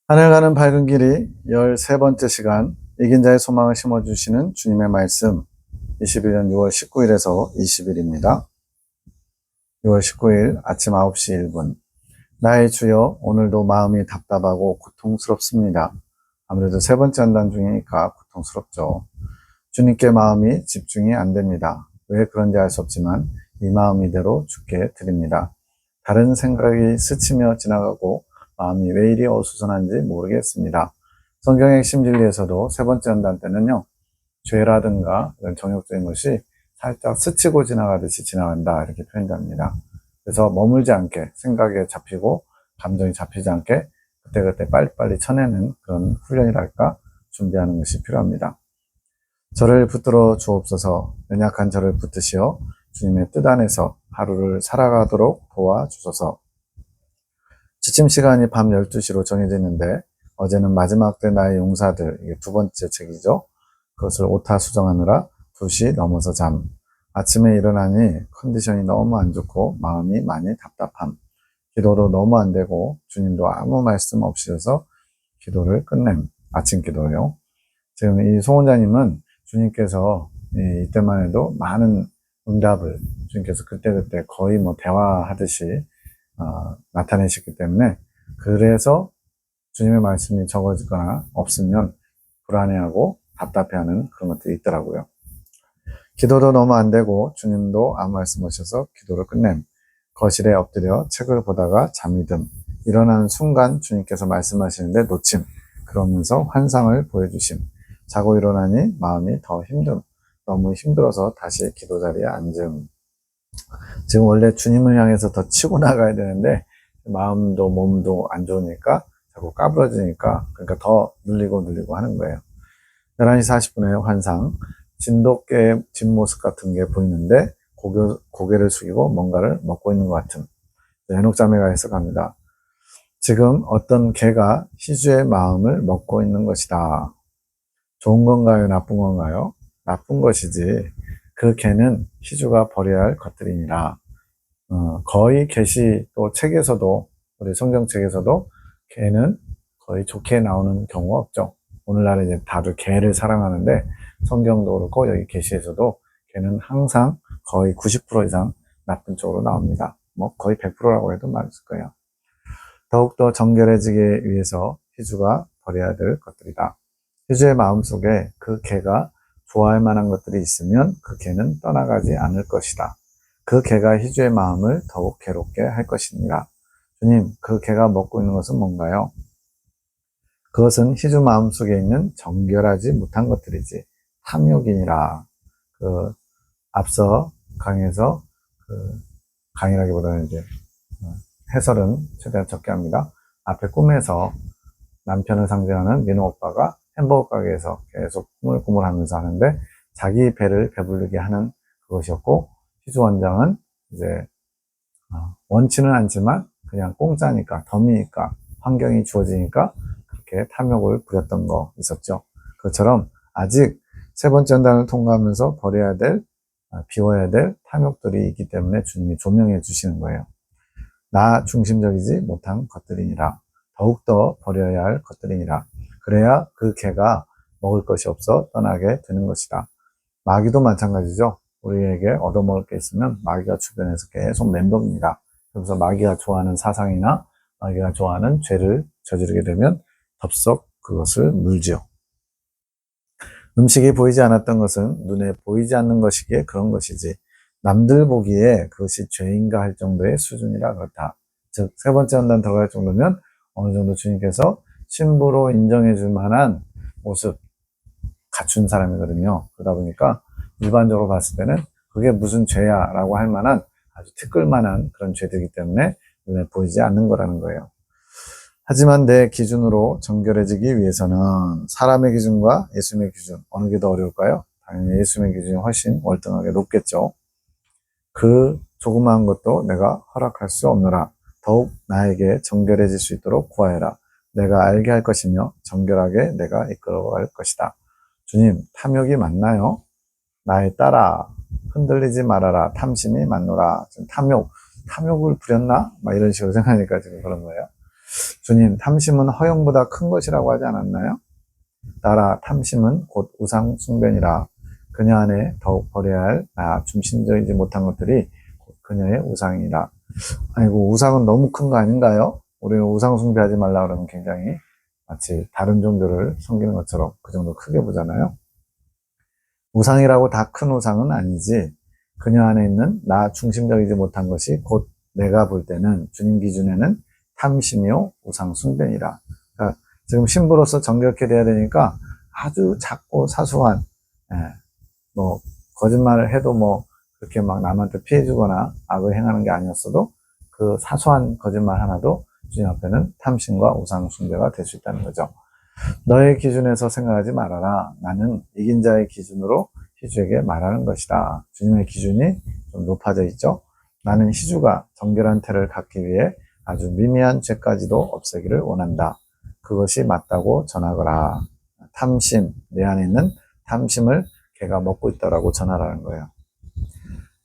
하늘 가는 밝은 길이 13번째 시간 이긴 자의 소망을 심어주시는 주님의 말씀 21년 6월 19일에서 20일입니다. 6월 19일 아침 9시 1분 나의 주여 오늘도 마음이 답답하고 고통스럽습니다. 아무래도 세 번째 한단 중이니까 고통스럽죠. 주님께 마음이 집중이 안 됩니다. 왜 그런지 알 수 없지만 이 마음 이대로 주께 드립니다. 다른 생각이 스치며 지나가고 마음이 왜 이리 어수선한지 모르겠습니다. 성경의 핵심 진리에서도 세 번째 연단 때는요, 죄라든가 이런 정욕적인 것이 살짝 스치고 지나가듯이 지나간다 이렇게 표현됩니다. 그래서 머물지 않게 생각에 잡히고 감정이 잡히지 않게 그때그때 빨리빨리 쳐내는 그런 훈련이랄까 준비하는 것이 필요합니다. 저를 붙들어 주옵소서. 연약한 저를 붙드시어 주님의 뜻 안에서 하루를 살아가도록 도와주소서. 지침 시간이 밤 12시로 정해져 있는데 어제는 마지막 때 나의 용사들, 이게 두 번째 책이죠. 그것을 오타 수정하느라 2시 넘어서 잠. 아침에 일어나니 컨디션이 너무 안 좋고 마음이 많이 답답함. 기도도 너무 안 되고 주님도 아무 말씀 없이셔서 기도를 끝냄. 아침 기도요. 지금 이 송원자님은 주님께서 이때만 해도 많은 응답을 주님께서 그때그때 거의 뭐 대화하듯이 나타내셨기 때문에 그래서 주님의 말씀이 적어지거나 없으면 불안해하고 답답해하는 그런 것들이 있더라고요. 기도도 너무 안 되고 주님도 아무 말씀 없으셔서 기도를 끝냄. 거실에 엎드려 책을 보다가 잠이 듦. 일어나는 순간 주님께서 말씀하시는데 놓침. 그러면서 환상을 보여주심. 자고 일어나니 마음이 더 힘듦. 너무 힘들어서 다시 기도 자리에 앉음. 지금 원래 주님을 향해서 더 치고 나가야 되는데 마음도 몸도 안 좋으니까 자꾸 까부러지니까 그러니까 더 눌리고 하는 거예요. 11시 40분에 환상, 진돗개의 뒷모습 같은 게 보이는데 고개를 숙이고 뭔가를 먹고 있는 것 같은 해녹자매가 해석합니다. 지금 어떤 개가 희주의 마음을 먹고 있는 것이다. 좋은 건가요? 나쁜 건가요? 나쁜 것이지. 그 개는 희주가 버려야 할 것들이니라. 거의 계시 또 책에서도 우리 성경책에서도 개는 거의 좋게 나오는 경우가 없죠. 오늘날에 이제 다들 개를 사랑하는데 성경도 그렇고 여기 계시에서도 개는 항상 거의 90% 이상 나쁜 쪽으로 나옵니다. 뭐 거의 100%라고 해도 맞을 거예요. 더욱더 정결해지기 위해서 희주가 버려야 될 것들이다. 희주의 마음속에 그 개가 좋아할 만한 것들이 있으면 그 개는 떠나가지 않을 것이다. 그 개가 희주의 마음을 더욱 괴롭게 할 것이니라. 주님, 그 개가 먹고 있는 것은 뭔가요? 그것은 희주 마음속에 있는 정결하지 못한 것들이지. 탐욕이니라. 앞서 강에서 강의라기보다는 이제 해설은 최대한 적게 합니다. 앞에 꿈에서 남편을 상징하는 민호 오빠가 햄버거 가게에서 계속 꾸물꾸물 하면서 하는데 자기 배를 배부르게 하는 그것이었고 희주 원장은 이제 원치는 않지만 그냥 공짜니까 덤이니까 환경이 주어지니까 그렇게 탐욕을 부렸던 거 있었죠. 그것처럼 아직 세 번째 연단을 통과하면서 버려야 될 비워야 될 탐욕들이 있기 때문에 주님이 조명해 주시는 거예요. 나 중심적이지 못한 것들이니라. 더욱더 버려야 할 것들이니라. 그래야 그 개가 먹을 것이 없어 떠나게 되는 것이다. 마귀도 마찬가지죠. 우리에게 얻어먹을 게 있으면 마귀가 주변에서 계속 맴돕니다. 그래서 마귀가 좋아하는 사상이나 마귀가 좋아하는 죄를 저지르게 되면 덥석 그것을 물지요. 음식이 보이지 않았던 것은 눈에 보이지 않는 것이기에 그런 것이지 남들 보기에 그것이 죄인가 할 정도의 수준이라 그렇다. 즉, 세 번째 연단 들어갈 정도면 어느 정도 주님께서 신부로 인정해 줄 만한 모습 갖춘 사람이거든요. 그러다 보니까 일반적으로 봤을 때는 그게 무슨 죄야 라고 할 만한 아주 티끌만한 그런 죄들이기 때문에 눈에 보이지 않는 거라는 거예요. 하지만 내 기준으로 정결해지기 위해서는 사람의 기준과 예수님의 기준 어느 게 더 어려울까요? 당연히 예수님의 기준이 훨씬 월등하게 높겠죠. 그 조그마한 것도 내가 허락할 수 없노라. 더욱 나에게 정결해질 수 있도록 구하여라. 내가 알게 할 것이며 정결하게 내가 이끌어갈 것이다. 주님, 탐욕이 맞나요? 나의 딸아, 흔들리지 말아라. 탐심이 많노라. 지금 탐욕을 부렸나? 막 이런 식으로 생각하니까 지금 그런 거예요. 주님, 탐심은 허영보다 큰 것이라고 하지 않았나요? 따라 탐심은 곧 우상 숭배니라. 그녀 안에 더욱 버려야 할 나 중심적이지 못한 것들이 곧 그녀의 우상이라. 아이고, 우상은 너무 큰 거 아닌가요? 우리는 우상 숭배하지 말라 그러면 굉장히 마치 다른 종교를 섬기는 것처럼 그 정도 크게 보잖아요. 우상이라고 다 큰 우상은 아니지. 그녀 안에 있는 나 중심적이지 못한 것이 곧 내가 볼 때는 주님 기준에는 탐심이요 우상 숭배니라. 그러니까 지금 신부로서 정결케 돼야 되니까 아주 작고 사소한 뭐 거짓말을 해도 뭐 그렇게 막 남한테 피해주거나 악을 행하는 게 아니었어도 그 사소한 거짓말 하나도 주님 앞에는 탐심과 우상 숭배가 될 수 있다는 거죠. 너의 기준에서 생각하지 말아라. 나는 이긴 자의 기준으로 희주에게 말하는 것이다. 주님의 기준이 좀 높아져 있죠. 나는 희주가 정결한 태를 갖기 위해 아주 미미한 죄까지도 없애기를 원한다. 그것이 맞다고 전하거라. 탐심, 내 안에 있는 탐심을 걔가 먹고 있다라고 전하라는 거예요.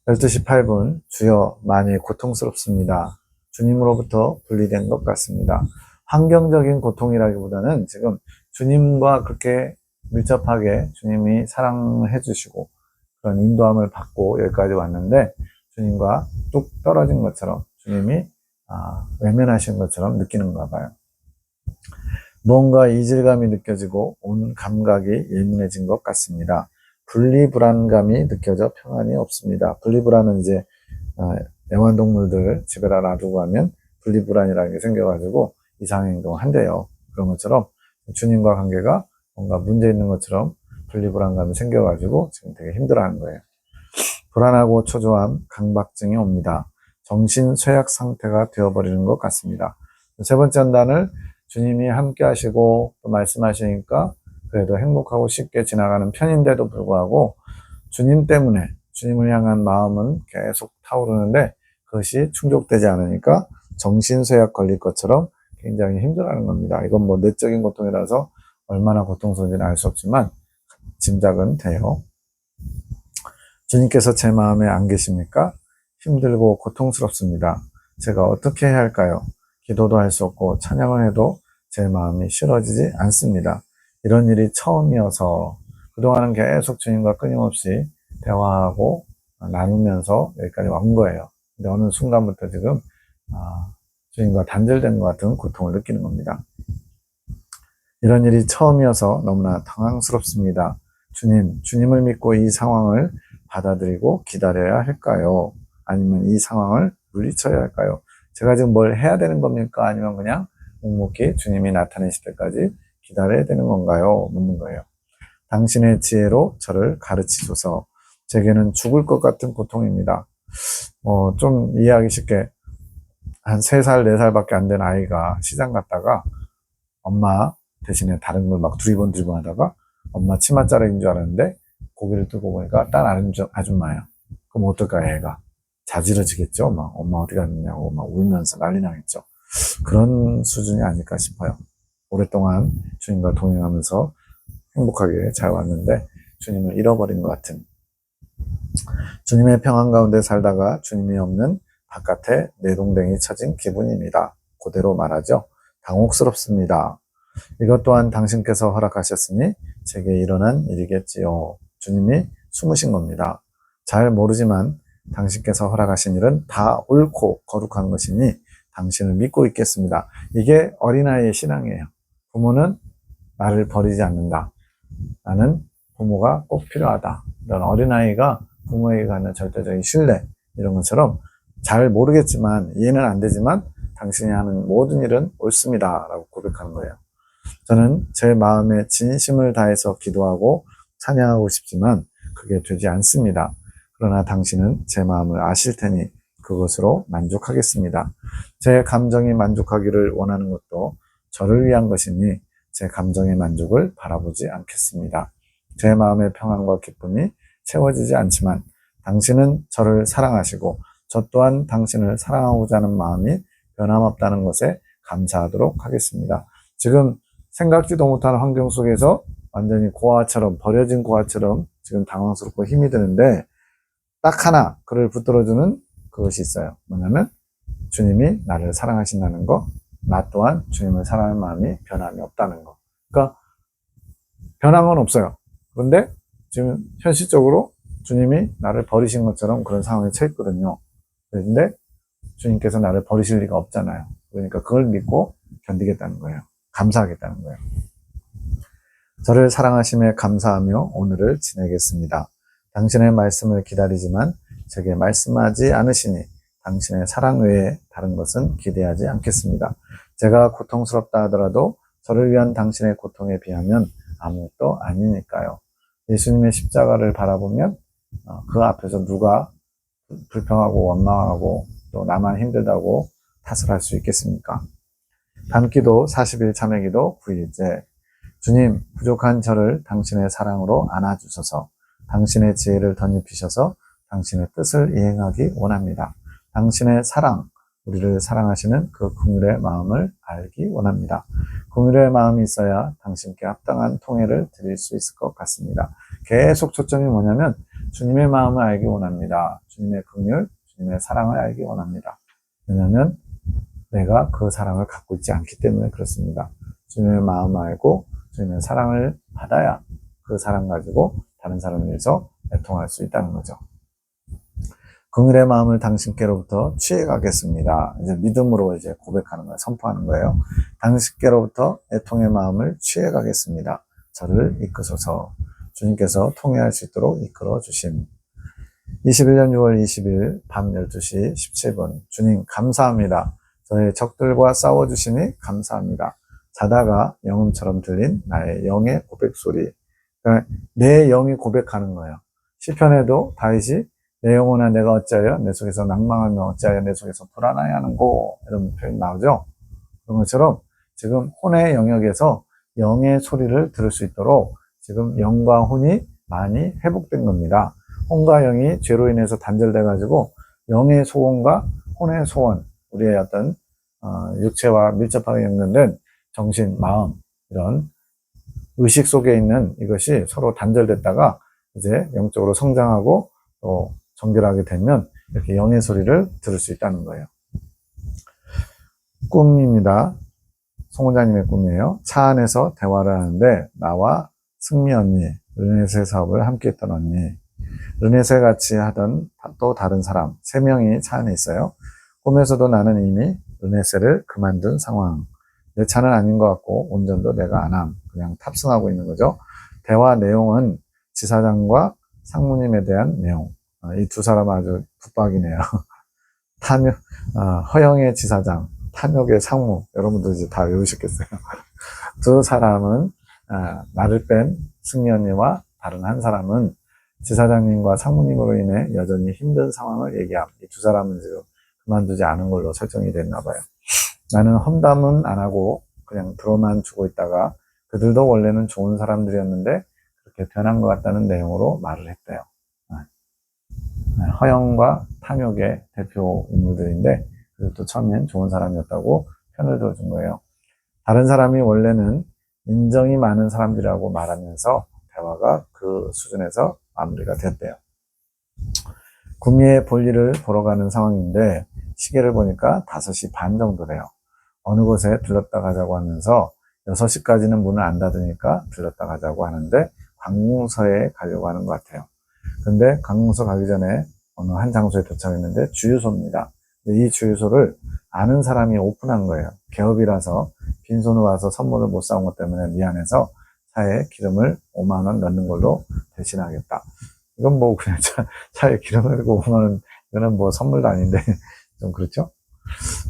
12시 8분, 주여 많이 고통스럽습니다. 주님으로부터 분리된 것 같습니다. 환경적인 고통이라기보다는 지금 주님과 그렇게 밀접하게 주님이 사랑을 해주시고 그런 인도함을 받고 여기까지 왔는데 주님과 뚝 떨어진 것처럼 주님이 외면하신 것처럼 느끼는가 봐요. 뭔가 이질감이 느껴지고 온 감각이 예민해진 것 같습니다. 분리불안감이 느껴져 평안이 없습니다. 분리불안은 이제 애완동물들 집에다 놔두고 하면 분리불안이라는 게 생겨가지고 이상한 행동을 한대요. 그런 것처럼 주님과 관계가 뭔가 문제 있는 것처럼 분리불안감이 생겨가지고 지금 되게 힘들어하는 거예요. 불안하고 초조함, 강박증이 옵니다. 정신 쇠약 상태가 되어버리는 것 같습니다. 세 번째 한단을 주님이 함께 하시고 또 말씀하시니까 그래도 행복하고 쉽게 지나가는 편인데도 불구하고 주님 때문에 주님을 향한 마음은 계속 타오르는데 그것이 충족되지 않으니까 정신쇠약 걸릴 것처럼 굉장히 힘들어하는 겁니다. 이건 뭐 내적인 고통이라서 얼마나 고통스러운지는 알 수 없지만 짐작은 돼요. 주님께서 제 마음에 안 계십니까? 힘들고 고통스럽습니다. 제가 어떻게 해야 할까요? 기도도 할 수 없고 찬양을 해도 제 마음이 실어지지 않습니다. 이런 일이 처음이어서 그동안은 계속 주님과 끊임없이 대화하고 나누면서 여기까지 온 거예요. 근데 어느 순간부터 지금 주님과 단절된 것 같은 고통을 느끼는 겁니다. 이런 일이 처음이어서 너무나 당황스럽습니다. 주님을 믿고 이 상황을 받아들이고 기다려야 할까요? 아니면 이 상황을 물리쳐야 할까요? 제가 지금 뭘 해야 되는 겁니까? 아니면 그냥 묵묵히 주님이 나타내실 때까지 기다려야 되는 건가요? 묻는 거예요. 당신의 지혜로 저를 가르치소서. 제게는 죽을 것 같은 고통입니다. 좀 이해하기 쉽게 한 3살, 4살밖에 안 된 아이가 시장 갔다가 엄마 대신에 다른 걸 막 두리번 하다가 엄마 치맛자락인 줄 알았는데 고개를 들고 보니까 딴 아줌마야. 그럼 어떨까 애가? 자지러지겠죠? 막 엄마 어디 갔느냐고 막 울면서 난리 나겠죠. 그런 수준이 아닐까 싶어요. 오랫동안 주님과 동행하면서 행복하게 잘 왔는데 주님을 잃어버린 것 같은 주님의 평안 가운데 살다가 주님이 없는 바깥에 내동댕이 쳐진 기분입니다. 그대로 말하죠. 당혹스럽습니다. 이것 또한 당신께서 허락하셨으니 제게 일어난 일이겠지요. 주님이 숨으신 겁니다. 잘 모르지만 당신께서 허락하신 일은 다 옳고 거룩한 것이니 당신을 믿고 있겠습니다. 이게 어린아이의 신앙이에요. 부모는 나를 버리지 않는다. 나는 부모가 꼭 필요하다. 이런 어린아이가 부모에게 갖는 절대적인 신뢰 이런 것처럼 잘 모르겠지만 이해는 안 되지만 당신이 하는 모든 일은 옳습니다. 라고 고백하는 거예요. 저는 제 마음에 진심을 다해서 기도하고 찬양하고 싶지만 그게 되지 않습니다. 그러나 당신은 제 마음을 아실 테니 그것으로 만족하겠습니다. 제 감정이 만족하기를 원하는 것도 저를 위한 것이니 제 감정의 만족을 바라보지 않겠습니다. 제 마음의 평안과 기쁨이 채워지지 않지만 당신은 저를 사랑하시고 저 또한 당신을 사랑하고자 하는 마음이 변함없다는 것에 감사하도록 하겠습니다. 지금 생각지도 못한 환경 속에서 완전히 고아처럼 버려진 고아처럼 지금 당황스럽고 힘이 드는데 딱 하나 그를 붙들어주는 그것이 있어요. 뭐냐면 주님이 나를 사랑하신다는 거, 나 또한 주님을 사랑하는 마음이 변함이 없다는 거. 그러니까 변한 건 없어요. 그런데 지금 현실적으로 주님이 나를 버리신 것처럼 그런 상황에 처해 있거든요. 그런데 주님께서 나를 버리실 리가 없잖아요. 그러니까 그걸 믿고 견디겠다는 거예요. 감사하겠다는 거예요. 저를 사랑하심에 감사하며 오늘을 지내겠습니다. 당신의 말씀을 기다리지만 제게 말씀하지 않으시니 당신의 사랑 외에 다른 것은 기대하지 않겠습니다. 제가 고통스럽다 하더라도 저를 위한 당신의 고통에 비하면 아무것도 아니니까요. 예수님의 십자가를 바라보면 그 앞에서 누가 불평하고 원망하고 또 나만 힘들다고 탓을 할 수 있겠습니까? 밤기도 40일 참회기도 9일째. 주님, 부족한 저를 당신의 사랑으로 안아주소서. 당신의 지혜를 덧입히셔서 당신의 뜻을 이행하기 원합니다. 당신의 사랑, 우리를 사랑하시는 그 긍휼의 마음을 알기 원합니다. 긍휼의 마음이 있어야 당신께 합당한 통해를 드릴 수 있을 것 같습니다. 계속 초점이 뭐냐면 주님의 마음을 알기 원합니다. 주님의 긍휼, 주님의 사랑을 알기 원합니다. 왜냐하면 내가 그 사랑을 갖고 있지 않기 때문에 그렇습니다. 주님의 마음을 알고 주님의 사랑을 받아야 그 사랑 가지고 다른 사람을 위해서 애통할 수 있다는 거죠. 긍휼의 마음을 당신께로부터 취해가겠습니다. 이제 믿음으로 이제 고백하는 거예요. 선포하는 거예요. 당신께로부터 애통의 마음을 취해가겠습니다. 저를 이끄소서. 주님께서 통회할 수 있도록 이끌어 주심. 21년 6월 20일 밤 12시 17분. 주님 감사합니다. 저의 적들과 싸워주시니 감사합니다. 자다가 영음처럼 들린 나의 영의 고백 소리. 그러니까 내 영이 고백하는 거예요. 시편에도 다윗이 내 영혼아 내가 어찌하여 내 속에서 낭망하며 어찌하여 내 속에서 불안하여 하는고 이런 표현 나오죠. 그런 것처럼 지금 혼의 영역에서 영의 소리를 들을 수 있도록 지금 영과 혼이 많이 회복된 겁니다. 혼과 영이 죄로 인해서 단절돼 가지고 영의 소원과 혼의 소원, 우리의 어떤 육체와 밀접하게 연결된 정신, 마음 이런 의식 속에 있는 이것이 서로 단절됐다가 이제 영적으로 성장하고 또 정결하게 되면 이렇게 영의 소리를 들을 수 있다는 거예요. 꿈입니다. 송원장님의 꿈이에요. 차 안에서 대화를 하는데 나와 승미 언니, 르네세 사업을 함께 했던 언니, 르네세 같이 하던 또 다른 사람 3명이 차 안에 있어요. 꿈에서도 나는 이미 르네세를 그만둔 상황. 내 차는 아닌 것 같고 운전도 내가 안 함. 그냥 탑승하고 있는 거죠. 대화 내용은 지사장과 상무님에 대한 내용. 이 두 사람은 아주 붙박이네요. 탐욕, 허영의 지사장, 탐욕의 상무. 여러분들 이제 다 외우셨겠어요. 두 사람은 나를 뺀 승리 언니와 다른 한 사람은 지사장님과 상무님으로 인해 여전히 힘든 상황을 얘기함. 이 두 사람은 지금 그만두지 않은 걸로 설정이 됐나 봐요. 나는 험담은 안 하고 그냥 들어만 주고 있다가 그들도 원래는 좋은 사람들이었는데 그렇게 변한 것 같다는 내용으로 말을 했대요. 허영과 탐욕의 대표 인물들인데 그것도 처음엔 좋은 사람이었다고 편을 들어준 거예요. 다른 사람이 원래는 인정이 많은 사람들이라고 말하면서 대화가 그 수준에서 마무리가 됐대요. 구미에 볼일을 보러 가는 상황인데 시계를 보니까 5시 반 정도 돼요. 어느 곳에 들렀다 가자고 하면서 6시까지는 문을 안 닫으니까 들렀다 가자고 하는데 관공서에 가려고 하는 것 같아요. 근데 관공서 가기 전에 어느 한 장소에 도착했는데 주유소입니다. 이 주유소를 아는 사람이 오픈한 거예요. 개업이라서 빈손으로 와서 선물을 못 사온 것 때문에 미안해서 차에 기름을 5만 원 넣는 걸로 대신하겠다. 이건 뭐 그냥 차에 기름을 넣고 5만 원, 이거는 뭐 선물도 아닌데 좀 그렇죠?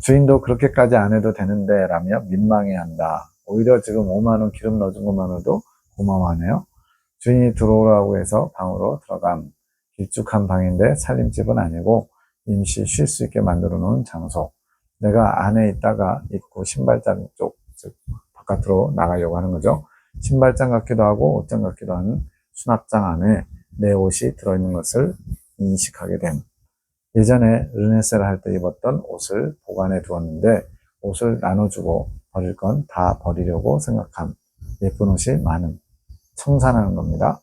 주인도 그렇게까지 안 해도 되는데 라며 민망해한다. 오히려 지금 5만 원 기름 넣어준 것만으로도 고마워하네요. 주인이 들어오라고 해서 방으로 들어감. 길쭉한 방인데 살림집은 아니고 임시 쉴 수 있게 만들어 놓은 장소. 내가 안에 있다가 입구 신발장 쪽, 즉 바깥으로 나가려고 하는 거죠. 신발장 같기도 하고 옷장 같기도 하는 수납장 안에 내 옷이 들어있는 것을 인식하게 됨. 예전에 르네세를 할 때 입었던 옷을 보관해 두었는데 옷을 나눠주고 버릴 건 다 버리려고 생각함. 예쁜 옷이 많음. 청산하는 겁니다.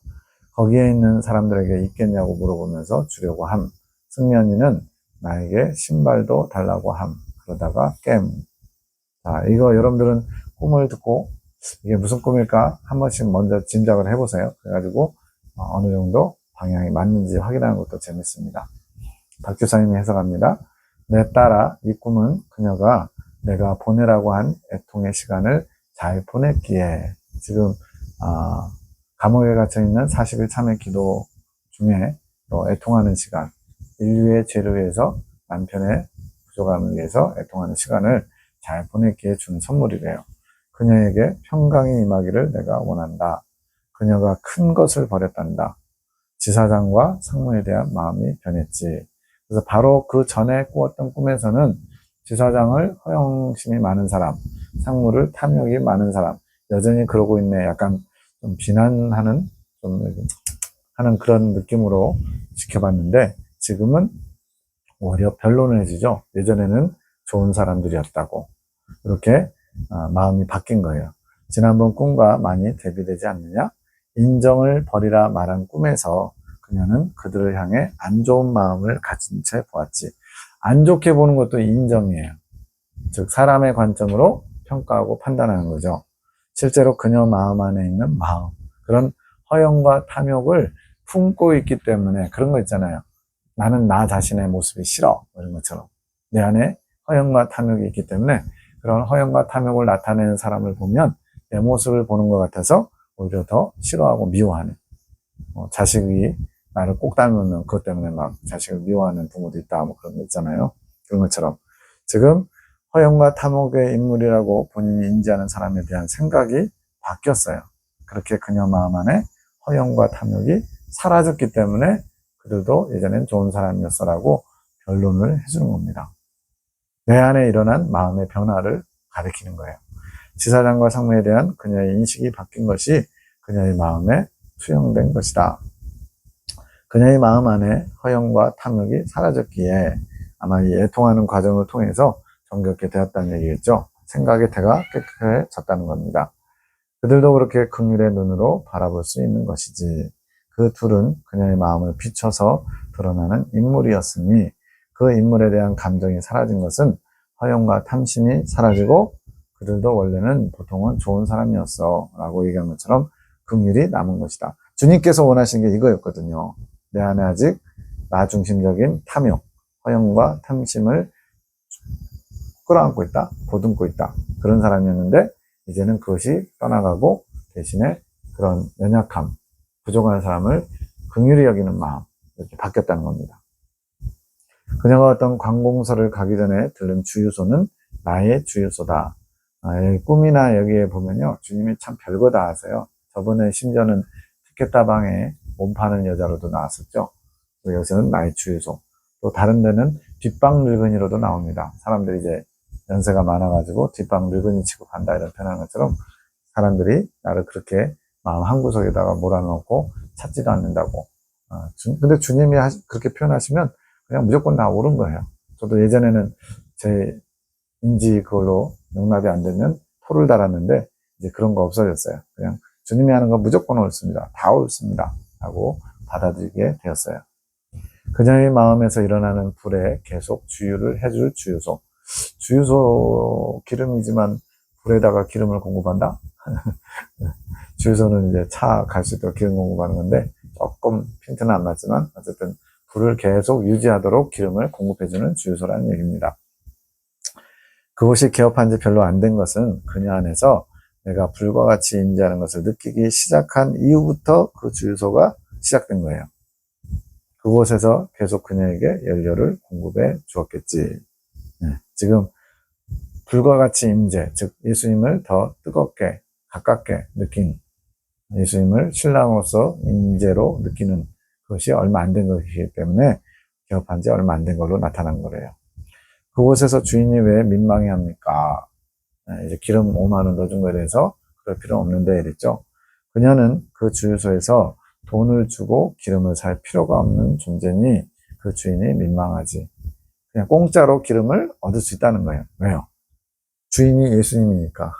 거기에 있는 사람들에게 있겠냐고 물어보면서 주려고 함. 승리 언니는 나에게 신발도 달라고 함. 그러다가 깸. 자, 이거 여러분들은 꿈을 듣고 이게 무슨 꿈일까? 한 번씩 먼저 짐작을 해보세요. 그래가지고 어느 정도 방향이 맞는지 확인하는 것도 재밌습니다. 박교사님이 해석합니다. 내 딸아, 이 꿈은 그녀가 내가 보내라고 한 애통의 시간을 잘 보냈기에 지금 감옥에 갇혀있는 40일 참회 기도 중에 또 애통하는 시간, 인류의 죄를 위해서 남편의 부족함을 위해서 애통하는 시간을 잘 보냈기에 주는 선물이래요. 그녀에게 평강이 임하기를 내가 원한다. 그녀가 큰 것을 버렸단다. 지사장과 상무에 대한 마음이 변했지. 그래서 바로 그 전에 꾸었던 꿈에서는 지사장을 허영심이 많은 사람, 상무를 탐욕이 많은 사람, 여전히 그러고 있네. 약간 좀 비난하는, 좀 하는 그런 느낌으로 지켜봤는데, 지금은 오히려 변론을 해주죠. 예전에는 좋은 사람들이었다고. 이렇게 마음이 바뀐 거예요. 지난번 꿈과 많이 대비되지 않느냐? 인정을 버리라 말한 꿈에서 그녀는 그들을 향해 안 좋은 마음을 가진 채 보았지. 안 좋게 보는 것도 인정이에요. 즉 사람의 관점으로 평가하고 판단하는 거죠. 실제로 그녀 마음 안에 있는 마음, 그런 허영과 탐욕을 품고 있기 때문에 그런 거 있잖아요. 나는 나 자신의 모습이 싫어. 이런 것처럼. 내 안에 허영과 탐욕이 있기 때문에 그런 허영과 탐욕을 나타내는 사람을 보면 내 모습을 보는 것 같아서 오히려 더 싫어하고 미워하는. 자식이 나를 꼭 닮으면 그것 때문에 막 자식을 미워하는 부모도 있다. 뭐 그런 거 있잖아요. 그런 것처럼. 지금 허영과 탐욕의 인물이라고 본인이 인지하는 사람에 대한 생각이 바뀌었어요. 그렇게 그녀 마음 안에 허영과 탐욕이 사라졌기 때문에 그들도 예전엔 좋은 사람이었어라고 변론을 해주는 겁니다. 내 안에 일어난 마음의 변화를 가리키는 거예요. 지사장과 상무에 대한 그녀의 인식이 바뀐 것이 그녀의 마음에 투영된 것이다. 그녀의 마음 안에 허영과 탐욕이 사라졌기에 아마 이 애통하는 과정을 통해서 정겹게 되었다는 얘기겠죠. 생각의 태가 깨끗해졌다는 겁니다. 그들도 그렇게 긍휼의 눈으로 바라볼 수 있는 것이지. 그 둘은 그녀의 마음을 비춰서 드러나는 인물이었으니 그 인물에 대한 감정이 사라진 것은 허영과 탐심이 사라지고 그들도 원래는 보통은 좋은 사람이었어 라고 얘기한 것처럼 긍휼이 남은 것이다. 주님께서 원하신 게 이거였거든요. 내 안에 아직 나 중심적인 탐욕, 허영과 탐심을 끌어안고 있다, 보듬고 있다. 그런 사람이었는데 이제는 그것이 떠나가고 대신에 그런 연약함, 부족한 사람을 긍휼히 여기는 마음, 이렇게 바뀌었다는 겁니다. 그녀가 어떤 관공서를 가기 전에 들른 주유소는 나의 주유소다. 꿈이나 여기에 보면요, 주님이 참 별거 다 하세요. 저번에 심지어는 티켓다방에 몸 파는 여자로도 나왔었죠. 여기서는 나의 주유소. 또 다른 데는 뒷방 늙은이로도 나옵니다. 사람들이 이제 연세가 많아가지고 뒷방 늙은이 취급한다 이런 표현하는 것처럼 사람들이 나를 그렇게 마음 한구석에다가 몰아넣고 찾지도 않는다고. 근데 주님이 그렇게 표현하시면 그냥 무조건 다 옳은 거예요. 저도 예전에는 제 인지 그걸로 용납이 안 되면 토를 달았는데 이제 그런 거 없어졌어요. 그냥 주님이 하는 건 무조건 옳습니다. 다 옳습니다. 하고 받아들이게 되었어요. 그녀의 마음에서 일어나는 불에 계속 주유를 해줄 주유소. 주유소 기름이지만 불에다가 기름을 공급한다? 주유소는 이제 차 갈 수 있도록 기름 공급하는 건데 조금 핀트는 안 맞지만 어쨌든 불을 계속 유지하도록 기름을 공급해주는 주유소라는 얘기입니다. 그곳이 개업한 지 별로 안 된 것은 그녀 안에서 내가 불과 같이 임재하는 것을 느끼기 시작한 이후부터 그 주유소가 시작된 거예요. 그곳에서 계속 그녀에게 연료를 공급해 주었겠지. 지금 불과 같이 임재, 즉 예수님을 더 뜨겁게 가깝게 느낀 예수님을 신랑으로서 임재로 느끼는 것이 얼마 안 된 것이기 때문에 개업한 지 얼마 안 된 걸로 나타난 거래요. 그곳에서 주인이 왜 민망해 합니까? 이제 기름 5만 원 넣어준 거에 대해서 그럴 필요 없는데 이랬죠. 그녀는 그 주유소에서 돈을 주고 기름을 살 필요가 없는 존재니 그 주인이 민망하지. 그냥 공짜로 기름을 얻을 수 있다는 거예요. 왜요? 주인이 예수님이니까.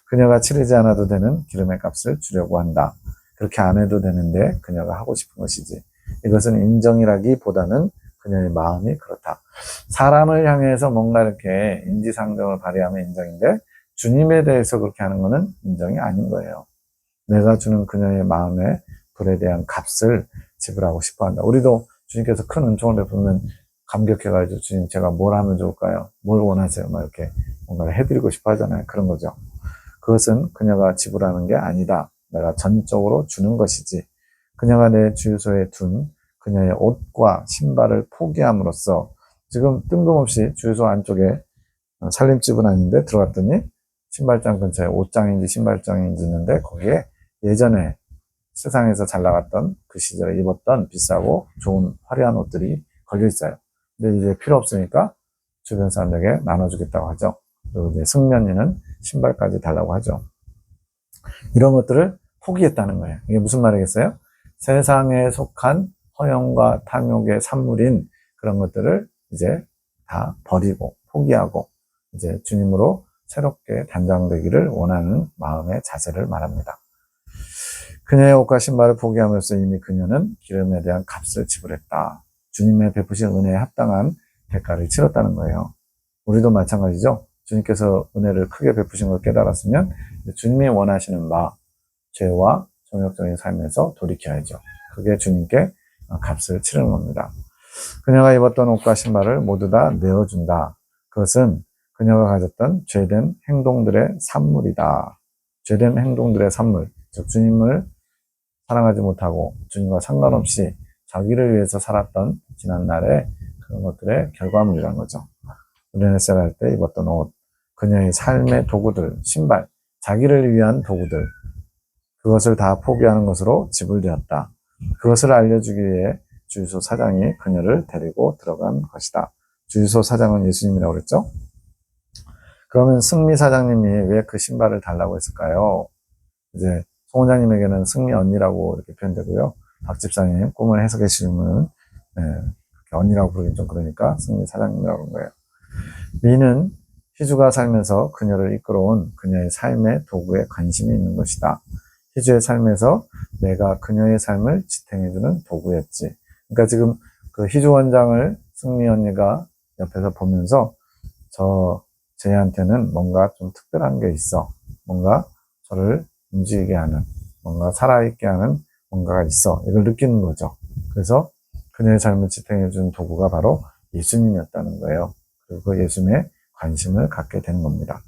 그녀가 치르지 않아도 되는 기름의 값을 주려고 한다. 그렇게 안 해도 되는데 그녀가 하고 싶은 것이지. 이것은 인정이라기보다는 그녀의 마음이 그렇다. 사람을 향해서 뭔가 이렇게 인지상정을 발휘하면 인정인데 주님에 대해서 그렇게 하는 것은 인정이 아닌 거예요. 내가 주는 그녀의 마음의 불에 대한 값을 지불하고 싶어 한다. 우리도 주님께서 큰 은총을 베푸면 감격해가지고 주님 제가 뭘 하면 좋을까요? 뭘 원하세요? 막 이렇게 뭔가를 해드리고 싶어 하잖아요. 그런 거죠. 그것은 그녀가 지불하는 게 아니다. 내가 전적으로 주는 것이지. 그녀가 내 주유소에 둔 그녀의 옷과 신발을 포기함으로써 지금 뜬금없이 주유소 안쪽에 살림집은 아닌데 들어갔더니 신발장 근처에 옷장인지 신발장인지 있는데 거기에 예전에 세상에서 잘 나갔던 그 시절에 입었던 비싸고 좋은 화려한 옷들이 걸려 있어요. 근데 이제 필요 없으니까 주변 사람들에게 나눠주겠다고 하죠. 그리고 이제 승면이는 신발까지 달라고 하죠. 이런 것들을 포기했다는 거예요. 이게 무슨 말이겠어요? 세상에 속한 허영과 탐욕의 산물인 그런 것들을 이제 다 버리고 포기하고 이제 주님으로 새롭게 단장되기를 원하는 마음의 자세를 말합니다. 그녀의 옷과 신발을 포기함으로써 이미 그녀는 기름에 대한 값을 지불했다. 주님의 베푸신 은혜에 합당한 대가를 치렀다는 거예요. 우리도 마찬가지죠. 주님께서 은혜를 크게 베푸신 걸 깨달았으면 주님이 원하시는 바, 죄와 정욕적인 삶에서 돌이켜야죠. 그게 주님께 값을 치르는 겁니다. 그녀가 입었던 옷과 신발을 모두 다 내어준다. 그것은 그녀가 가졌던 죄된 행동들의 산물이다. 죄된 행동들의 산물, 즉 주님을 사랑하지 못하고 주님과 상관없이 자기를 위해서 살았던 지난날의 그런 것들의 결과물이라는 거죠. 우리네셀 할 때 입었던 옷, 그녀의 삶의 도구들, 신발, 자기를 위한 도구들, 그것을 다 포기하는 것으로 지불되었다. 그것을 알려주기 위해 주유소 사장이 그녀를 데리고 들어간 것이다. 주유소 사장은 예수님이라고 그랬죠? 그러면 승미 사장님이 왜 그 신발을 달라고 했을까요? 이제 송 원장님에게는 승미 언니라고 이렇게 표현되고요. 박 집사님 꿈을 해석해 주시면 언니라고 부르긴 좀 그러니까 승미 사장님이라고 하는 거예요. 미는 희주가 살면서 그녀를 이끌어온 그녀의 삶의 도구에 관심이 있는 것이다. 희주의 삶에서 내가 그녀의 삶을 지탱해주는 도구였지. 그러니까 지금 그 희주 원장을 승미 언니가 옆에서 보면서 쟤한테는 뭔가 좀 특별한 게 있어. 뭔가 저를 움직이게 하는, 뭔가 살아있게 하는 뭔가가 있어. 이걸 느끼는 거죠. 그래서 그녀의 삶을 지탱해주는 도구가 바로 예수님이었다는 거예요. 그리고 그 예수님에 관심을 갖게 되는 겁니다.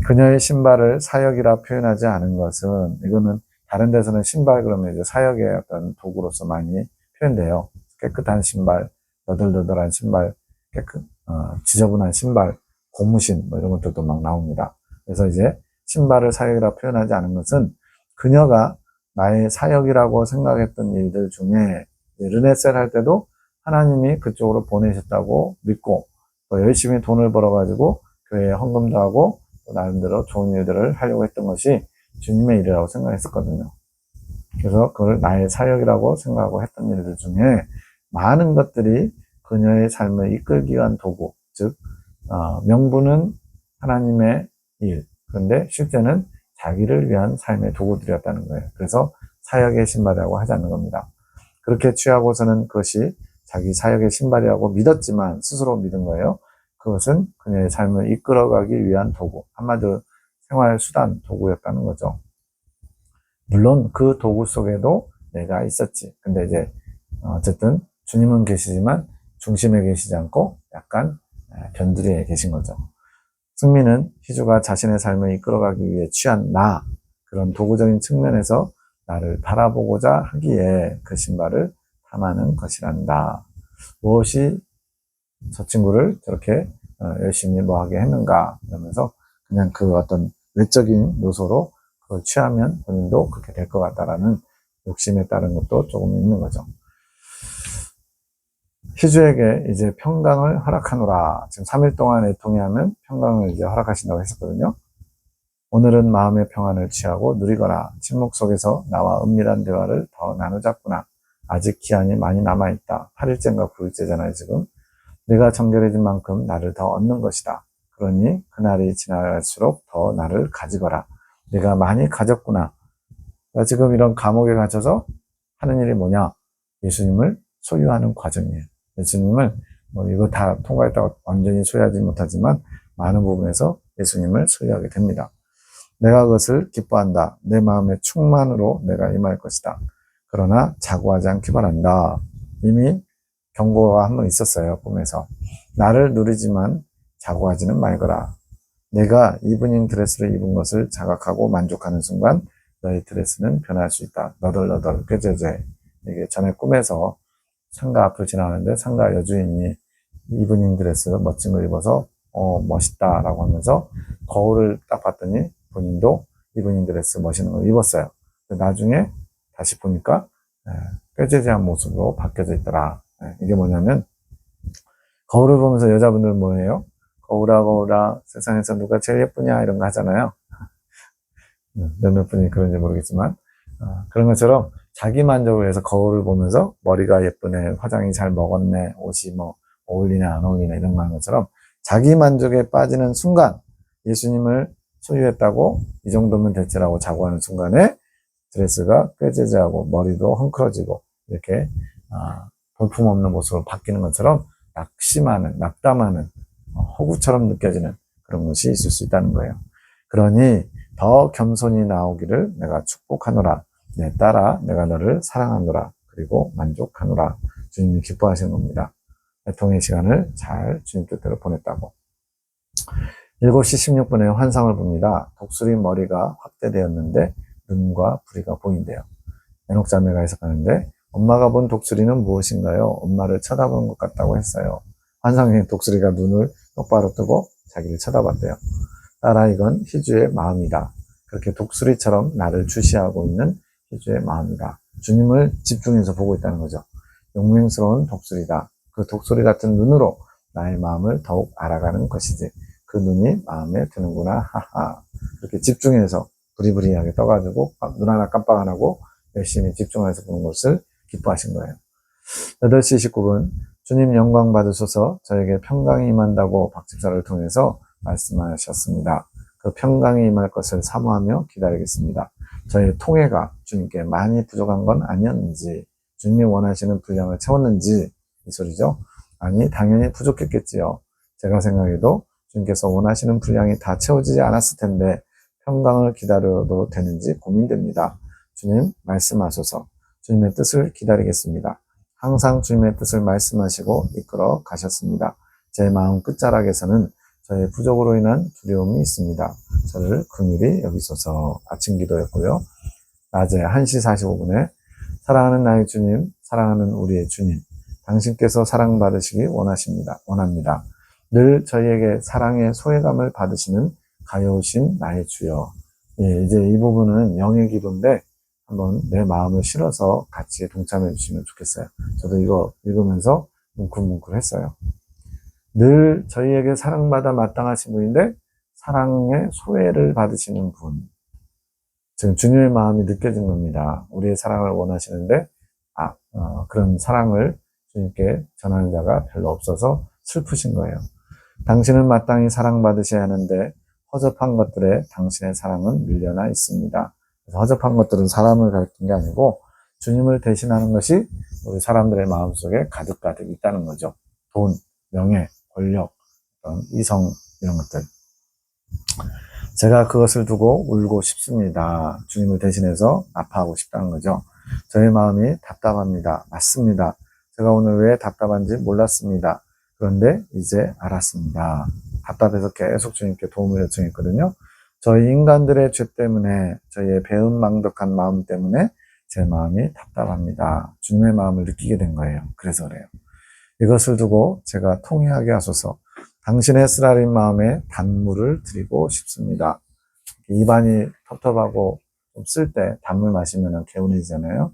그녀의 신발을 사역이라 표현하지 않은 것은, 이거는 다른 데서는 신발 그러면 이제 사역의 어떤 도구로서 많이 표현돼요. 깨끗한 신발, 너덜너덜한 신발, 지저분한 신발, 고무신, 뭐 이런 것들도 막 나옵니다. 그래서 이제 신발을 사역이라 표현하지 않은 것은 그녀가 나의 사역이라고 생각했던 일들 중에 르네셀 할 때도 하나님이 그쪽으로 보내셨다고 믿고 또 열심히 돈을 벌어가지고 교회에 헌금도 하고 또 나름대로 좋은 일들을 하려고 했던 것이 주님의 일이라고 생각했었거든요. 그래서 그걸 나의 사역이라고 생각하고 했던 일들 중에 많은 것들이 그녀의 삶을 이끌기 위한 도구, 즉 명분은 하나님의 일, 그런데 실제는 자기를 위한 삶의 도구들이었다는 거예요. 그래서 사역의 신발이라고 하지 않는 겁니다. 그렇게 취하고서는 그것이 자기 사역의 신발이라고 믿었지만 스스로 믿은 거예요. 그것은 그녀의 삶을 이끌어가기 위한 도구, 한마디로 생활 수단 도구였다는 거죠. 물론 그 도구 속에도 내가 있었지. 근데 이제 어쨌든 주님은 계시지만 중심에 계시지 않고 약간 변두리에 계신 거죠. 승미는 희주가 자신의 삶을 이끌어가기 위해 취한 그런 도구적인 측면에서 나를 바라보고자 하기에 그 신발을 탐하는 것이란다. 무엇이 저 친구를 저렇게 열심히 뭐하게 했는가 이러면서 그냥 그 어떤 외적인 요소로 그걸 취하면 본인도 그렇게 될 것 같다라는 욕심에 따른 것도 조금 있는 거죠. 희주에게 이제 평강을 허락하노라. 지금 3일 동안 애통해하면 평강을 이제 허락하신다고 했었거든요. 오늘은 마음의 평안을 취하고 누리거라. 침묵 속에서 나와 은밀한 대화를 더 나누자꾸나. 아직 기한이 많이 남아있다. 8일째인가 9일째잖아요, 지금. 내가 정결해진 만큼 나를 더 얻는 것이다. 그러니 그날이 지나갈수록 더 나를 가지거라. 내가 많이 가졌구나. 나 지금 이런 감옥에 갇혀서 하는 일이 뭐냐? 예수님을 소유하는 과정이에요. 예수님을 이거 다 통과했다고 완전히 소유하지 못하지만 많은 부분에서 예수님을 소유하게 됩니다. 내가 그것을 기뻐한다. 내 마음의 충만으로 내가 임할 것이다. 그러나 자고하지 않기 바란다. 이미 경고가 한 번 있었어요. 꿈에서. 나를 누리지만 자고하지는 말거라. 내가 이브닝 드레스를 입은 것을 자각하고 만족하는 순간 너의 드레스는 변할 수 있다. 너덜너덜 꾀죄죄. 이게 전에 꿈에서 상가 앞을 지나가는데 상가 여주인이 이브닝 드레스 멋진 걸 입어서 멋있다라고 하면서 거울을 딱 봤더니 본인도 이브닝 드레스 멋있는 걸 입었어요. 나중에 다시 보니까 꾀죄죄한 모습으로 바뀌어져 있더라. 이게 뭐냐면 거울을 보면서 여자분들은 뭐예요? 거울아 거울아 세상에서 누가 제일 예쁘냐 이런 거 하잖아요. 몇몇 분이 그런지 모르겠지만 그런 것처럼 자기 만족을 위해서 거울을 보면서 머리가 예쁘네, 화장이 잘 먹었네, 옷이 뭐 어울리네 안 어울리네 이런 거 하는 것처럼 자기 만족에 빠지는 순간 예수님을 소유했다고 이 정도면 됐지라고 자고하는 순간에 드레스가 꾀죄죄하고 머리도 헝클어지고 이렇게 볼품없는 모습으로 바뀌는 것처럼 낙심하는, 낙담하는 허구처럼 느껴지는 그런 것이 있을 수 있다는 거예요. 그러니 더 겸손히 나오기를 내가 축복하노라. 내 딸아 내가 너를 사랑하노라. 그리고 만족하노라. 주님이 기뻐하시는 겁니다. 애통의 시간을 잘 주님 뜻대로 보냈다고. 7시 16분에 환상을 봅니다. 독수리 머리가 확대되었는데 눈과 부리가 보인대요. 에녹자매가 해석하는데 엄마가 본 독수리는 무엇인가요? 엄마를 쳐다보는 것 같다고 했어요. 환상에 독수리가 눈을 똑바로 뜨고 자기를 쳐다봤대요. 딸아 이건 희주의 마음이다. 그렇게 독수리처럼 나를 주시하고 있는 희주의 마음이다. 주님을 집중해서 보고 있다는 거죠. 용맹스러운 독수리다. 그 독수리 같은 눈으로 나의 마음을 더욱 알아가는 것이지. 그 눈이 마음에 드는구나. 하하. 그렇게 집중해서 부리부리하게 떠가지고 눈 하나 깜빡 안 하고 열심히 집중해서 보는 것을 기뻐하신 거예요. 8시 29분 주님 영광 받으소서 저에게 평강이 임한다고 박집사를 통해서 말씀하셨습니다. 그 평강이 임할 것을 사모하며 기다리겠습니다. 저의 통해가 주님께 많이 부족한 건 아니었는지 주님이 원하시는 분량을 채웠는지 이 소리죠. 아니 당연히 부족했겠지요. 제가 생각해도 주님께서 원하시는 분량이 다 채워지지 않았을 텐데 평강을 기다려도 되는지 고민됩니다. 주님 말씀하소서. 주님의 뜻을 기다리겠습니다. 항상 주님의 뜻을 말씀하시고 이끌어 가셨습니다. 제 마음 끝자락에서는 저의 부족으로 인한 두려움이 있습니다. 저를 긍휼히 여기소서. 아침 기도였고요. 낮에 1시 45분에 사랑하는 나의 주님, 사랑하는 우리의 주님, 당신께서 사랑받으시기 원합니다. 늘 저희에게 사랑의 소외감을 받으시는 가여우신 나의 주여. 예, 이제 이 부분은 영의 기도인데 한번 내 마음을 실어서 같이 동참해 주시면 좋겠어요. 저도 이거 읽으면서 뭉클뭉클했어요. 늘 저희에게 사랑받아 마땅하신 분인데 사랑의 소외를 받으시는 분. 지금 주님의 마음이 느껴진 겁니다. 우리의 사랑을 원하시는데 그런 사랑을 주님께 전하는 자가 별로 없어서 슬프신 거예요. 당신은 마땅히 사랑받으셔야 하는데 허접한 것들에 당신의 사랑은 밀려나 있습니다. 그래서 허접한 것들은 사람을 가리킨 게 아니고 주님을 대신하는 것이 우리 사람들의 마음속에 가득가득 있다는 거죠. 돈, 명예, 권력, 이성 이런 것들. 제가 그것을 두고 울고 싶습니다. 주님을 대신해서 아파하고 싶다는 거죠. 저의 마음이 답답합니다. 맞습니다. 제가 오늘 왜 답답한지 몰랐습니다. 그런데 이제 알았습니다. 답답해서 계속 주님께 도움을 요청했거든요. 저희 인간들의 죄 때문에 저희의 배은망덕한 마음 때문에 제 마음이 답답합니다. 주님의 마음을 느끼게 된 거예요. 그래서 그래요. 이것을 두고 제가 통회하게 하소서. 당신의 쓰라린 마음에 단물을 드리고 싶습니다. 입안이 텁텁하고 좀 쓸 때 단물 마시면 개운해지잖아요.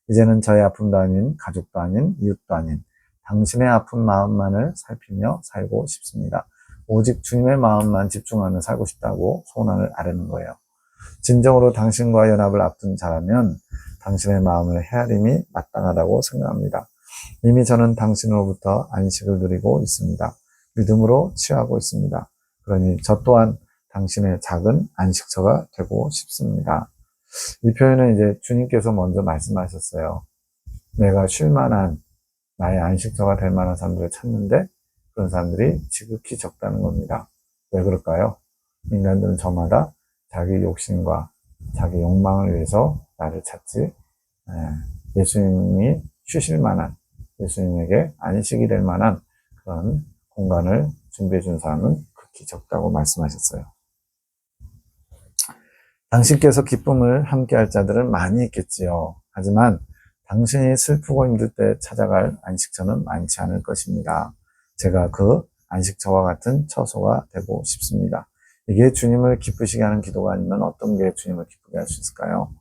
이제는 저의 아픔도 아닌 가족도 아닌 이웃도 아닌 당신의 아픈 마음만을 살피며 살고 싶습니다. 오직 주님의 마음만 집중하며 살고 싶다고 소원을 아뢰는 거예요. 진정으로 당신과 연합을 앞둔 자라면 당신의 마음을 헤아림이 마땅하다고 생각합니다. 이미 저는 당신으로부터 안식을 누리고 있습니다. 믿음으로 취하고 있습니다. 그러니 저 또한 당신의 작은 안식처가 되고 싶습니다. 이 표현은 이제 주님께서 먼저 말씀하셨어요. 내가 쉴만한 나의 안식처가 될 만한 사람들을 찾는데 그런 사람들이 지극히 적다는 겁니다. 왜 그럴까요? 인간들은 저마다 자기 욕심과 자기 욕망을 위해서 나를 찾지, 예수님이 쉬실 만한, 예수님에게 안식이 될 만한 그런 공간을 준비해 준 사람은 극히 적다고 말씀하셨어요. 당신께서 기쁨을 함께할 자들은 많이 있겠지요. 하지만 당신이 슬프고 힘들 때 찾아갈 안식처는 많지 않을 것입니다. 제가 그 안식처와 같은 처소가 되고 싶습니다. 이게 주님을 기쁘시게 하는 기도가 아니면 어떤 게 주님을 기쁘게 할 수 있을까요?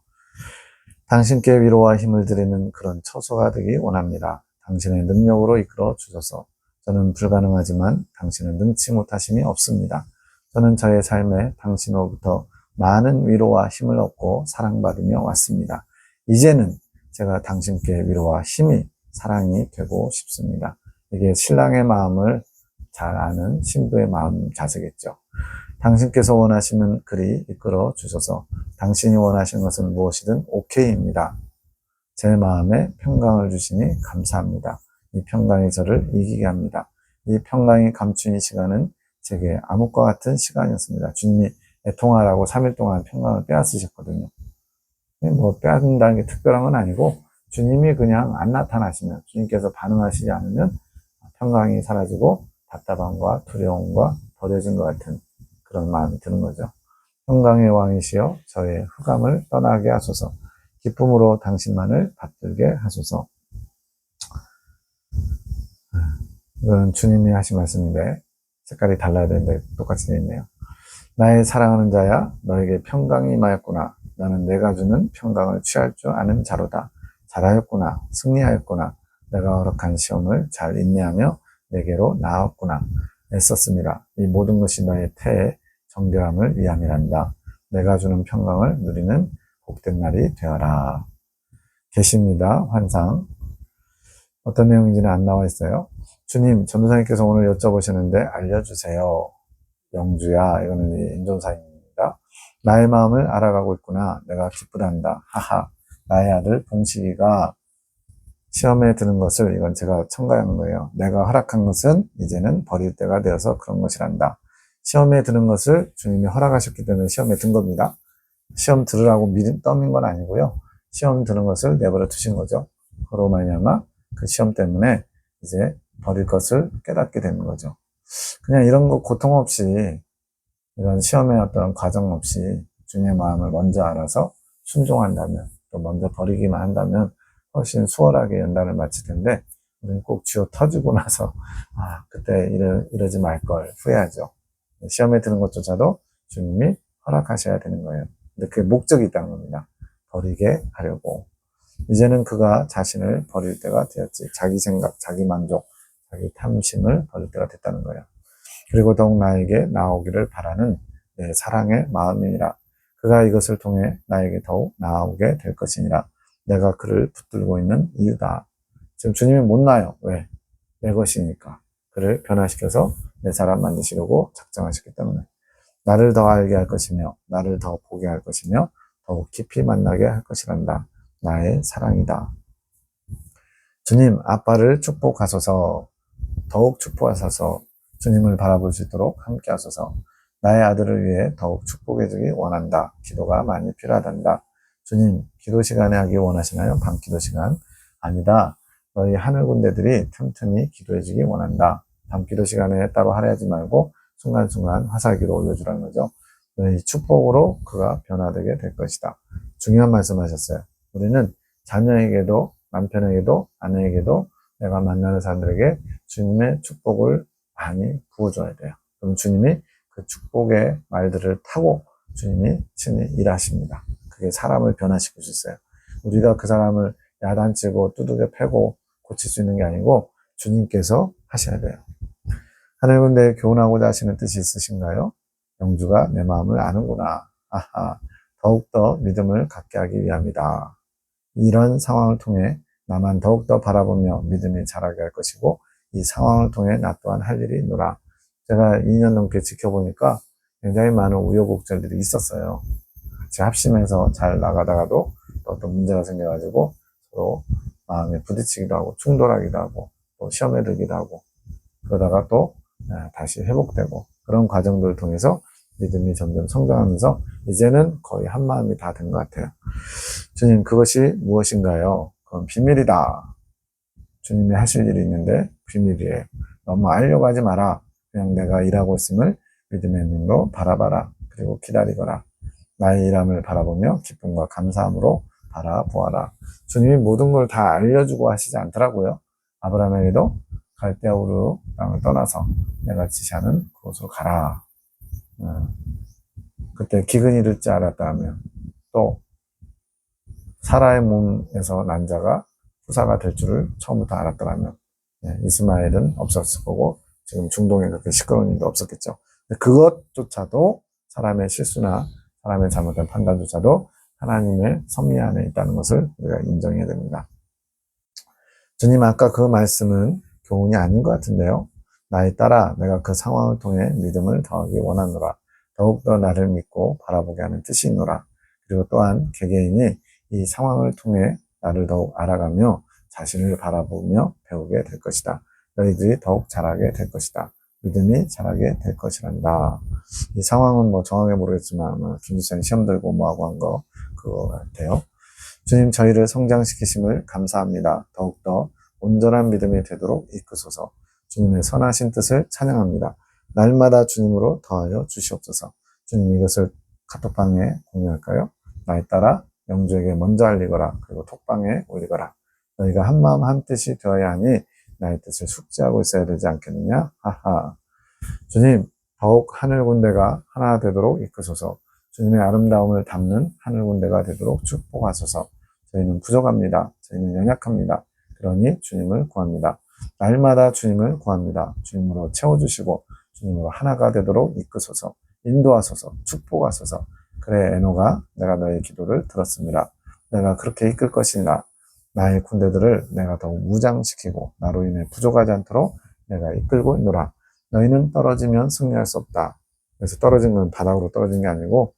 당신께 위로와 힘을 드리는 그런 처소가 되기 원합니다. 당신의 능력으로 이끌어 주소서. 저는 불가능하지만 당신은 능치 못하심이 없습니다. 저는 저의 삶에 당신으로부터 많은 위로와 힘을 얻고 사랑받으며 왔습니다. 이제는 제가 당신께 위로와 힘이 사랑이 되고 싶습니다. 이게 신랑의 마음을 잘 아는 신부의 마음 자세겠죠. 당신께서 원하시면 그리 이끌어 주셔서 당신이 원하시는 것은 무엇이든 오케이입니다. 제 마음에 평강을 주시니 감사합니다. 이 평강이 저를 이기게 합니다. 이 평강이 감춘 이 시간은 제게 암흑과 같은 시간이었습니다. 주님이 애통하라고 3일 동안 평강을 빼앗으셨거든요. 뭐 빼앗는다는 게 특별한 건 아니고 주님이 그냥 안 나타나시면, 주님께서 반응하시지 않으면 평강이 사라지고 답답함과 두려움과 버려진 것 같은 그런 마음이 드는 거죠. 평강의 왕이시여 저의 흑암을 떠나게 하소서. 기쁨으로 당신만을 받들게 하소서. 이건 주님이 하신 말씀인데 색깔이 달라야 되는데 똑같이 되어 있네요. 나의 사랑하는 자야 너에게 평강이 임하였구나. 나는 내가 주는 평강을 취할 줄 아는 자로다. 잘하였구나. 승리하였구나. 내가 허락한 시험을 잘 인내하며 내게로 나았구나. 애썼습니다. 이 모든 것이 너의 태의 정결함을 위함이란다. 내가 주는 평강을 누리는 복된 날이 되어라. 계십니다. 환상. 어떤 내용인지는 안 나와 있어요. 주님, 전도사님께서 오늘 여쭤보시는데 알려주세요. 영주야, 이거는 인존사입니다. 나의 마음을 알아가고 있구나. 내가 기쁘단다. 하하. 나의 아들 봉식이가 시험에 드는 것을, 이건 제가 첨가한 거예요. 내가 허락한 것은 이제는 버릴 때가 되어서 그런 것이란다. 시험에 드는 것을 주님이 허락하셨기 때문에 시험에 든 겁니다. 시험 들으라고 떠민 건 아니고요. 시험 드는 것을 내버려 두신 거죠. 그로 말미암아 그 시험 때문에 이제 버릴 것을 깨닫게 되는 거죠. 그냥 이런 거 고통 없이, 이런 시험의 어떤 과정 없이 주님의 마음을 먼저 알아서 순종한다면, 또 먼저 버리기만 한다면 훨씬 수월하게 연단을 마칠 텐데, 우리는 꼭 쥐어 터지고 나서 그때 이러지 말걸 후회하죠. 시험에 드는 것조차도 주님이 허락하셔야 되는 거예요. 근데 그게 목적이 있다는 겁니다. 버리게 하려고. 이제는 그가 자신을 버릴 때가 되었지. 자기 생각, 자기 만족, 자기 탐심을 버릴 때가 됐다는 거예요. 그리고 더욱 나에게 나오기를 바라는 내 사랑의 마음이니라. 그가 이것을 통해 나에게 더욱 나오게 될 것이니라. 내가 그를 붙들고 있는 이유다. 지금 주님이 못 나요. 왜? 내 것이니까. 그를 변화시켜서 내 사람 만드시려고 작정하셨기 때문에. 나를 더 알게 할 것이며, 나를 더 보게 할 것이며, 더욱 깊이 만나게 할 것이란다. 나의 사랑이다. 주님, 아빠를 축복하소서. 더욱 축복하소서. 주님을 바라볼 수 있도록 함께 하소서. 나의 아들을 위해 더욱 축복해주기 원한다. 기도가 많이 필요하단다. 주님, 기도 시간에 하기 원하시나요? 밤 기도 시간? 아니다. 너희 하늘 군대들이 틈틈이 기도해주기 원한다. 밤 기도 시간에 따로 하려하지 말고 순간순간 화살기로 올려주라는 거죠. 너희 축복으로 그가 변화되게 될 것이다. 중요한 말씀하셨어요. 우리는 자녀에게도, 남편에게도, 아내에게도, 내가 만나는 사람들에게 주님의 축복을 많이 부어줘야 돼요. 그럼 주님이 그 축복의 말들을 타고 주님이 친히 일하십니다. 그게 사람을 변화시킬 수 있어요. 우리가 그 사람을 야단치고 두들겨 패고 고칠 수 있는 게 아니고 주님께서 하셔야 돼요. 하늘 군대에 교훈하고자 하시는 뜻이 있으신가요? 영주가 내 마음을 아는구나. 아하, 더욱더 믿음을 갖게 하기 위함이다. 이런 상황을 통해 나만 더욱더 바라보며 믿음이 자라게 할 것이고, 이 상황을 통해 나 또한 할 일이 있노라. 제가 2년 넘게 지켜보니까 굉장히 많은 우여곡절들이 있었어요. 같이 합심해서 잘 나가다가도 또 어떤 문제가 생겨가지고 서로 마음에 부딪히기도 하고 충돌하기도 하고 또 시험에 들기도 하고 그러다가 또 다시 회복되고 그런 과정들을 통해서 믿음이 점점 성장하면서 이제는 거의 한 마음이 다 된 것 같아요. 주님, 그것이 무엇인가요? 그건 비밀이다. 주님이 하실 일이 있는데 비밀이에요. 너무 알려고 하지 마라. 그냥 내가 일하고 있음을 믿음의 눈으로 바라봐라. 그리고 기다리거라. 나의 일함을 바라보며 기쁨과 감사함으로 바라보아라. 주님이 모든 걸 다 알려주고 하시지 않더라고요. 아브라함에게도 갈대아우르 땅을 떠나서 내가 지시하는 그곳으로 가라. 그때 기근이 이를 줄 알았다면 또 사라의 몸에서 난 자가 후사가 될 줄을 처음부터 알았더라면 이스마엘은 없었을 거고 지금 중동에 그렇게 시끄러운 일도 없었겠죠. 그것조차도 사람의 실수나 사람의 잘못된 판단조차도 하나님의 섭리 안에 있다는 것을 우리가 인정해야 됩니다. 주님, 아까 그 말씀은 교훈이 아닌 것 같은데요. 나에 따라 내가 그 상황을 통해 믿음을 더하기 원하노라. 더욱더 나를 믿고 바라보게 하는 뜻이 있노라. 그리고 또한 개개인이 이 상황을 통해 나를 더욱 알아가며 자신을 바라보며 배우게 될 것이다. 너희들이 더욱 잘하게 될 것이다. 믿음이 잘하게 될 것이란다. 이 상황은 뭐 정확하게 모르겠지만 김지찬 시험 들고 뭐하고 한 거 그거 같아요. 주님, 저희를 성장시키심을 감사합니다. 더욱더 온전한 믿음이 되도록 이끄소서. 주님의 선하신 뜻을 찬양합니다. 날마다 주님으로 더하여 주시옵소서. 주님, 이것을 카톡방에 공유할까요? 나에 따라 영주에게 먼저 알리거라. 그리고 톡방에 올리거라. 너희가 한마음 한뜻이 되어야 하니 나의 뜻을 숙지하고 있어야 되지 않겠느냐? 하하. 주님, 더욱 하늘 군대가 하나 되도록 이끄소서. 주님의 아름다움을 담는 하늘 군대가 되도록 축복하소서. 저희는 부족합니다. 저희는 연약합니다. 그러니 주님을 구합니다. 날마다 주님을 구합니다. 주님으로 채워주시고 주님으로 하나가 되도록 이끄소서. 인도하소서. 축복하소서. 그래, 에노가 내가 너의 기도를 들었습니다. 내가 그렇게 이끌 것이니라. 나의 군대들을 내가 더욱 무장시키고 나로 인해 부족하지 않도록 내가 이끌고 있노라. 너희는 떨어지면 승리할 수 없다. 그래서 떨어진 건 바닥으로 떨어진 게 아니고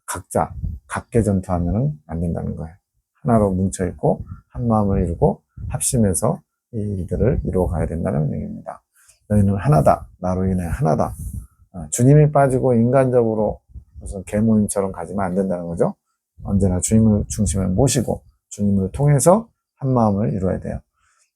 각자 각계 전투하면 안 된다는 거예요. 하나로 뭉쳐있고 한 마음을 이루고 합심해서 이 일들을 이루어가야 된다는 얘기입니다. 너희는 하나다. 나로 인해 하나다. 주님이 빠지고 인간적으로 무슨 개모임처럼 가지면 안 된다는 거죠. 언제나 주님을 중심에 모시고 주님을 통해서 한 마음을 이루어야 돼요.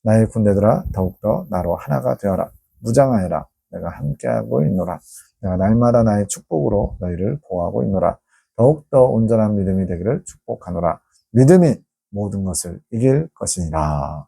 나의 군대들아 더욱더 나로 하나가 되어라. 무장하여라. 내가 함께하고 있노라. 내가 날마다 나의 축복으로 너희를 보호하고 있노라. 더욱더 온전한 믿음이 되기를 축복하노라. 믿음이 모든 것을 이길 것이니라.